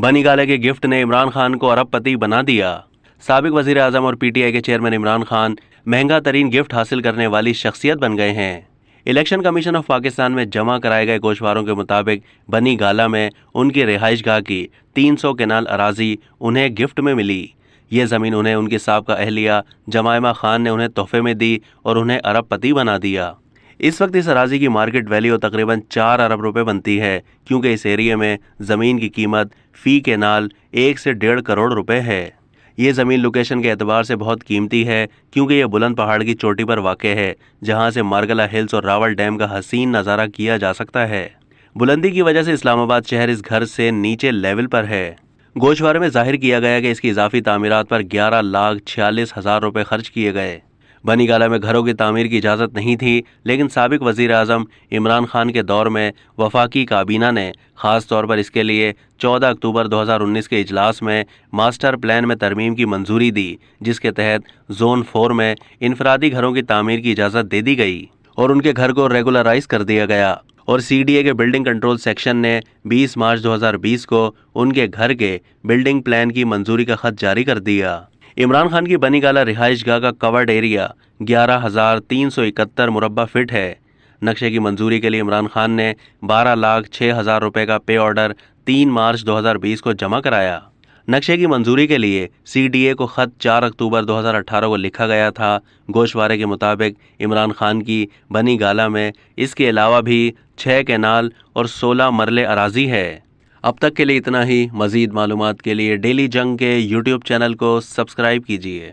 बनी गाला के गिफ्ट ने इमरान खान को अरबपति बना दिया। साबिक वजीर आजम और पीटीआई के चेयरमैन इमरान खान महंगा तरीन गिफ्ट हासिल करने वाली शख्सियत बन गए हैं। इलेक्शन कमीशन ऑफ पाकिस्तान में जमा कराए गए गोशवारों के मुताबिक बनी गाला में उनकी रिहाइशगाह की 300 केनाल अराजी उन्हें गिफ्ट में मिली। ये ज़मीन उन्हें उनकी साबका अहलिया जमायमा खान ने उन्हें तोहफे में दी और उन्हें अरबपति बना दिया। इस वक्त इस अराजी की मार्केट वैल्यू तकरीबन 4 अरब रुपए बनती है, क्योंकि इस एरिया में ज़मीन की कीमत फ़ी केनाल 1 से 1.5 करोड़ रुपए है। ये ज़मीन लोकेशन के एतबार से बहुत कीमती है, क्योंकि यह बुलंद पहाड़ की चोटी पर वाक़ है, जहां से मार्गला हिल्स और रावल डैम का हसीन नज़ारा किया जा सकता है। बुलंदी की वजह से इस्लामाबाद शहर इस घर से नीचे लेवल पर है। गोशवारे में जाहिर किया गया कि इसकी इजाफी तामीरात पर 11,46,000 रुपये खर्च किए गए। बनी गाला में घरों की तामीर की इजाज़त नहीं थी, लेकिन साबिक वज़ीर आज़म इमरान खान के दौर में वफाकी काबीना ने ख़ास तौर पर इसके लिए 14 अक्टूबर 2019 के इजलास में मास्टर प्लान में तरमीम की मंजूरी दी, जिसके तहत जोन 4 में इनफरादी घरों की तामीर की इजाज़त दे दी गई और उनके घर को रेगुलराइज कर दिया गया। और सीडीए के बिल्डिंग कंट्रोल सेक्शन ने 20 मार्च 2020 को उनके घर के बिल्डिंग प्लान की मंजूरी का खत जारी कर दिया। इमरान खान की बनी गाला रिहाइशगाह का कवर्ड एरिया 11,371 मुरब्बा फीट है। नक्शे की मंजूरी के लिए इमरान खान ने 12,06,000 रुपये का पे ऑर्डर 3 मार्च 2020 को जमा कराया। नक्शे की मंजूरी के लिए सीडीए को खत 4 अक्टूबर 2018 को लिखा गया था। गोशवारे के मुताबिक इमरान खान की बनी गाला में इसके अलावा भी 6 केनाल और 16 मरले अराजी है। अब तक के लिए इतना ही। मज़ीद मालूमात के लिए डेली जंग के यूट्यूब चैनल को सब्सक्राइब कीजिए।